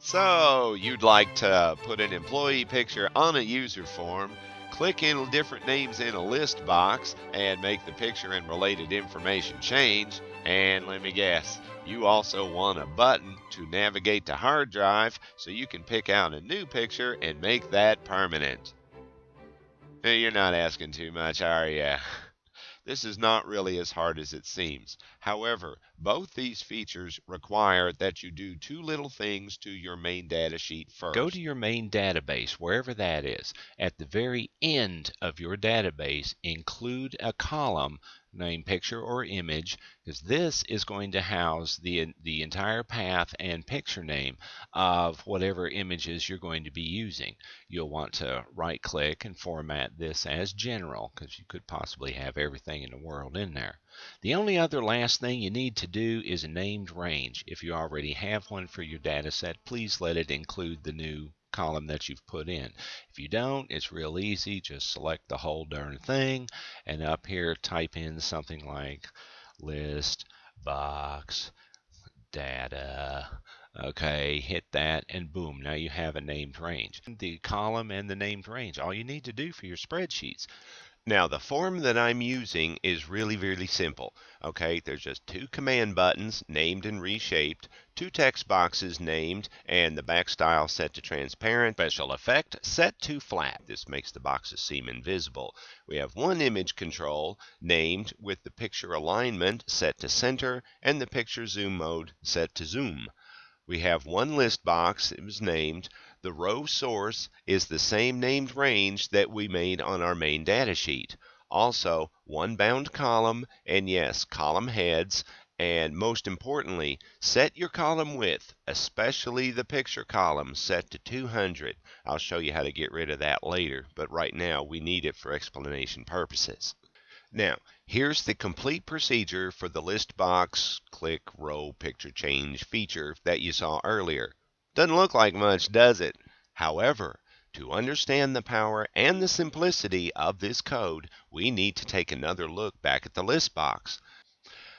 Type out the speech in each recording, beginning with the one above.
So, you'd like to put an employee picture on a user form, click in different names in a list box, and make the picture and related information change. And let me guess, you also want a button to navigate to hard drive so you can pick out a new picture and make that permanent. You're not asking too much, are you? This is not really as hard as it seems. However, both these features require that you do two little things to your main data sheet first. Go to your main database, wherever that is. At the very end of your database, include a column named picture or image, because this is going to house the entire path and picture name of whatever images you're going to be using. You'll want to right click and format this as general, because you could possibly have everything in the world in there. The only other last thing you need to do is a named range. If you already have one for your data set, please let it include the new column that you've put in. If you don't, it's real easy. Just select the whole darn thing, and up here type in something like list box data. Okay, hit that, and boom, now you have a named range. The column and the named range, all you need to do for your spreadsheets. Now, the form that I'm using is really simple. Okay, there's just two command buttons, named and reshaped, two text boxes named, and the back style set to transparent, special effect set to flat. This makes the boxes seem invisible. We have one image control named with the picture alignment set to center and the picture zoom mode set to zoom. We have one list box. It was named. The row source is the same named range that we made on our main data sheet. Also, one bound column, and yes, column heads, and most importantly, set your column width, especially the picture column, set to 200. I'll show you how to get rid of that later, but right now we need it for explanation purposes. Now, here's the complete procedure for the list box click row picture change feature that you saw earlier. Doesn't look like much, does it? However, to understand the power and the simplicity of this code, we need to take another look back at the list box.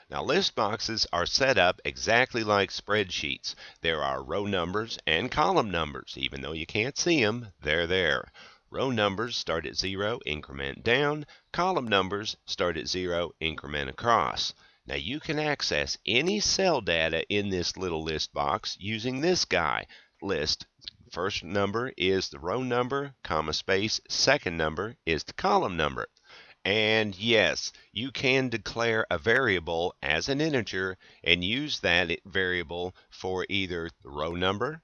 Now, list boxes are set up exactly like spreadsheets. There are row numbers and column numbers. Even though you can't see them, they're there. Row numbers start at 0, increment down. Column numbers start at 0, increment across. Now you can access any cell data in this little list box using this guy. List. First number is the row number, comma space. Second number is the column number. And yes, you can declare a variable as an integer and use that variable for either the row number,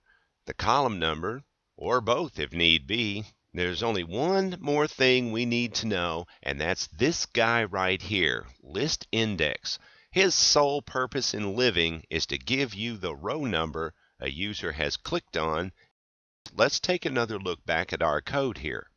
the column number, or both if need be. There's only one more thing we need to know, and that's this guy right here, list index. His sole purpose in living is to give you the row number a user has clicked on. Let's take another look back at our code here.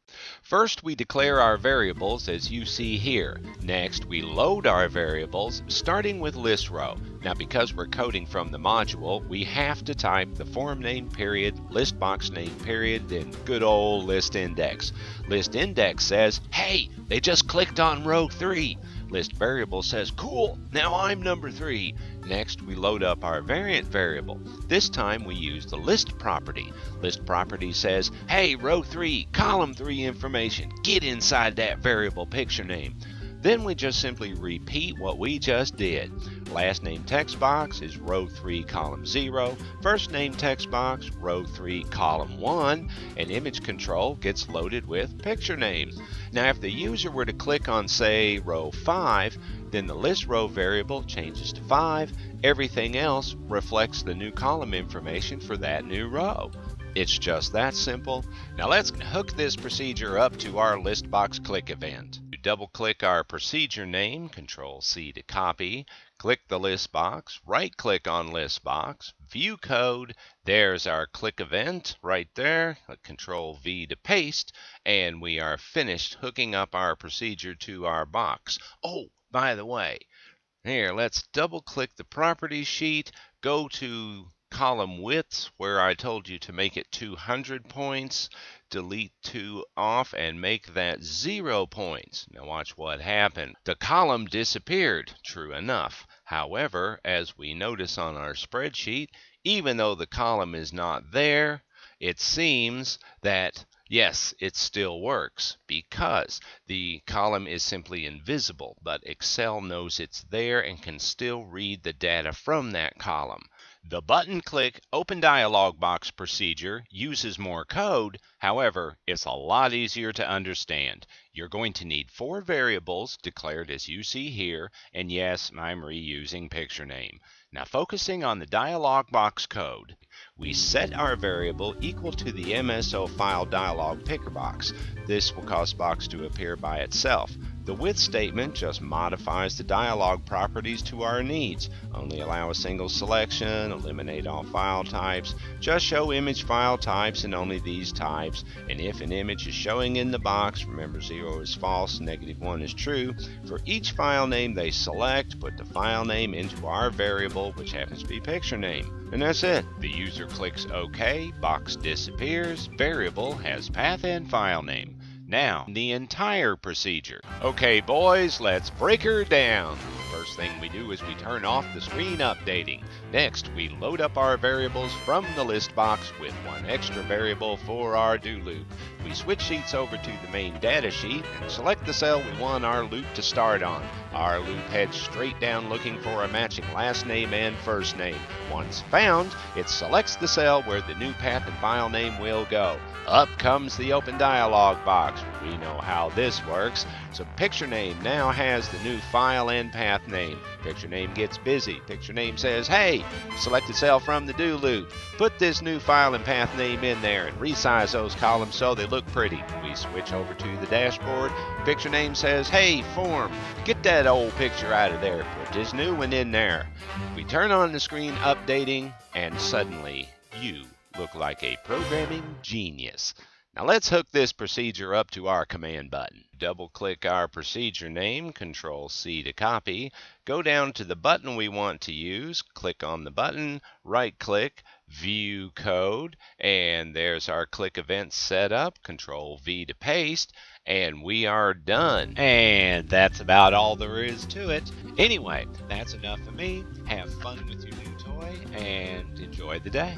First, we declare our variables as you see here. Next, we load our variables, starting with list row. Now, because we're coding from the module, we have to type the form name period, list box name period, then good old list index. List index says, hey, they just clicked on row 3. List variable says, cool, now I'm number 3. Next, we load up our variant variable. This time we use the list property. List property says, hey, row 3, column 3 information, get inside that variable picture name. Then we just simply repeat what we just did. Last name text box is row 3, column 0. First name text box, row 3, column 1. And image control gets loaded with picture name. Now, if the user were to click on, say, row 5, then the list row variable changes to 5. Everything else reflects the new column information for that new row. It's just that simple. Now let's hook this procedure up to our list box click event. Double click our procedure name, Control C to copy, click the list box, right click on list box, view code, there's our click event right there, Control V to paste, and we are finished hooking up our procedure to our box. Oh, by the way, here, let's double click the properties sheet, go to Column widths, where I told you to make it 200 points, delete 2 off and make that 0 points. Now watch what happened. The column disappeared, true enough. However, as we notice on our spreadsheet, even though the column is not there, it seems that yes, it still works because the column is simply invisible, but Excel knows it's there and can still read the data from that column. The button-click Open Dialog Box procedure uses more code. However, it's a lot easier to understand. You're going to need 4 variables declared as you see here, and yes, I'm reusing picture name. Now focusing on the dialog box code, we set our variable equal to the MSO file dialog picker box. This will cause box to appear by itself. The with statement just modifies the dialog properties to our needs. Only allow a single selection, eliminate all file types, just show image file types and only these types. And if an image is showing in the box, remember 0 is false, -1 is true. For each file name they select, put the file name into our variable, which happens to be picture name. And that's it. The user clicks OK, box disappears, variable has path and file name. Now, the entire procedure. Okay, boys, let's break her down. First thing we do is we turn off the screen updating. Next, we load up our variables from the list box with one extra variable for our do loop. We switch sheets over to the main data sheet and select the cell we want our loop to start on. Our loop heads straight down looking for a matching last name and first name. Once found, it selects the cell where the new path and file name will go. Up comes the open dialog box. We know how this works. So picture name now has the new file and path name. Picture name gets busy. Picture name says, hey, select the cell from the do loop. Put this new file and path name in there and resize those columns so they look pretty. We switch over to the dashboard. Picture name says, hey, form, get that old picture out of there. Put this new one in there. We turn on the screen updating and suddenly you look like a programming genius. Now let's hook this procedure up to our command button. Double click our procedure name, Control C to copy, go down to the button we want to use, click on the button, right click, view code, and there's our click event set up, Control V to paste, and we are done. And that's about all there is to it. Anyway, that's enough for me. Have fun with your new toy and enjoy the day.